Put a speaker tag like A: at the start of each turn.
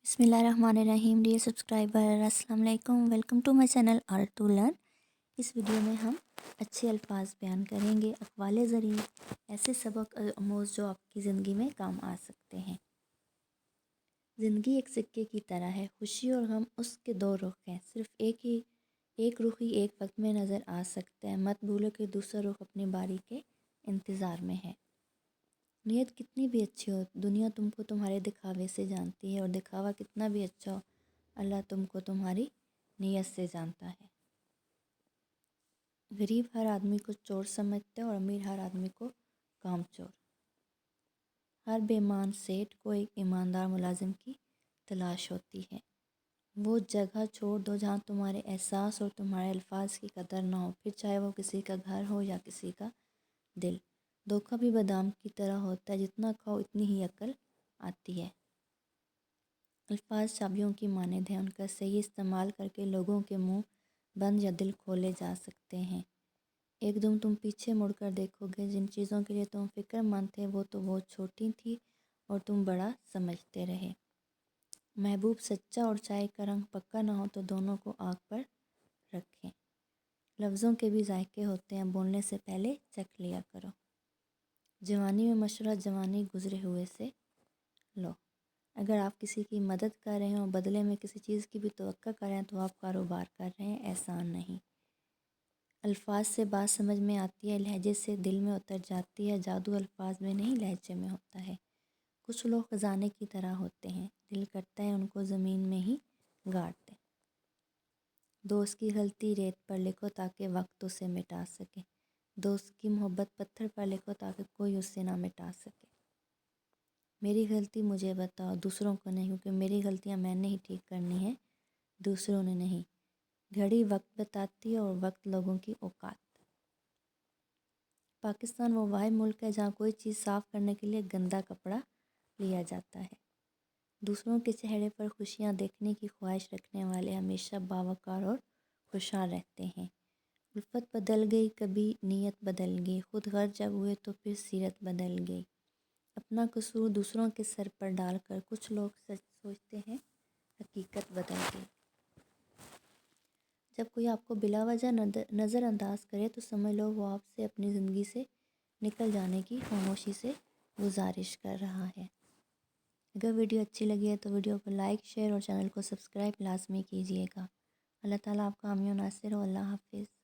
A: بسم اللہ الرحمن الرحیم ڈیئر سبسکرائبر، السلام علیکم، welcome to my channel art to learn. اس ویڈیو میں ہم اچھے الفاظ بیان کریں گے اقوال ذریعے، ایسے سبق آموز جو آپ کی زندگی میں کام آ سکتے ہیں۔ زندگی ایک سکے کی طرح ہے، خوشی اور غم اس کے دو رخ ہیں، صرف ایک رخ ہی ایک وقت میں نظر آ سکتا ہے، مت بھولو کہ دوسرا رخ اپنی باری کے انتظار میں ہے۔ نیت کتنی بھی اچھی ہو، دنیا تم کو تمہارے دکھاوے سے جانتی ہے، اور دکھاوا کتنا بھی اچھا ہو، اللہ تم کو تمہاری نیت سے جانتا ہے۔ غریب ہر آدمی کو چور سمجھتا ہے اور امیر ہر آدمی کو کام چور۔ ہر بے ایمان سیٹھ کو ایک ایماندار ملازم کی تلاش ہوتی ہے۔ وہ جگہ چھوڑ دو جہاں تمہارے احساس اور تمہارے الفاظ کی قدر نہ ہو، پھر چاہے وہ کسی کا گھر ہو یا کسی کا دل۔ دھوکہ بھی بادام کی طرح ہوتا ہے، جتنا کھاؤ اتنی ہی عقل آتی ہے۔ الفاظ چابیوں کی مانند ہیں، ان کا صحیح استعمال کر کے لوگوں کے منہ بند یا دل کھولے جا سکتے ہیں۔ ایک دم تم پیچھے مڑ کر دیکھو گے، جن چیزوں کے لیے تم فکر مند تھے وہ تو بہت چھوٹی تھی اور تم بڑا سمجھتے رہے۔ محبوب سچا اور چائے کا رنگ پکا نہ ہو تو دونوں کو آگ پر رکھیں۔ لفظوں کے بھی ذائقے ہوتے ہیں، بولنے سے پہلے چکھ لیا کرو۔ جوانی میں مشورہ جوانی گزرے ہوئے سے لو۔ اگر آپ کسی کی مدد کر رہے ہیں اور بدلے میں کسی چیز کی بھی توقع کر رہے ہیں تو آپ کاروبار کر رہے ہیں، احسان نہیں۔ الفاظ سے بات سمجھ میں آتی ہے، لہجے سے دل میں اتر جاتی ہے، جادو الفاظ میں نہیں لہجے میں ہوتا ہے۔ کچھ لوگ خزانے کی طرح ہوتے ہیں، دل کرتا ہے ان کو زمین میں ہی گاڑ دیں۔ دوست کی غلطی ریت پر لکھو تاکہ وقت اسے مٹا سکے، دوست کی محبت پتھر پر لکھو تاکہ کوئی اسے نہ مٹا سکے۔ میری غلطی مجھے بتاؤ، دوسروں کو نہیں، کیونکہ میری غلطیاں میں نے ہی ٹھیک کرنی ہیں، دوسروں نے نہیں۔ گھڑی وقت بتاتی ہے اور وقت لوگوں کی اوقات۔ پاکستان وہ واحد ملک ہے جہاں کوئی چیز صاف کرنے کے لیے گندا کپڑا لیا جاتا ہے۔ دوسروں کے چہرے پر خوشیاں دیکھنے کی خواہش رکھنے والے ہمیشہ باوقار اور خوشحال رہتے ہیں۔ الفت بدل گئی، کبھی نیت بدل گئی، خود غرض جب ہوئے تو پھر سیرت بدل گئی۔ اپنا قصور دوسروں کے سر پر ڈال کر کچھ لوگ سچ سوچتے ہیں، حقیقت بدل گئی۔ جب کوئی آپ کو بلا وجہ نظر انداز کرے تو سمجھ لو وہ آپ سے اپنی زندگی سے نکل جانے کی خاموشی سے گزارش کر رہا ہے۔ اگر ویڈیو اچھی لگی ہے تو ویڈیو کو لائک، شیئر اور چینل کو سبسکرائب لازمی کیجیے گا۔ اللہ تعالیٰ آپ کا حامی و ناصر ہو۔ اللہ حافظ۔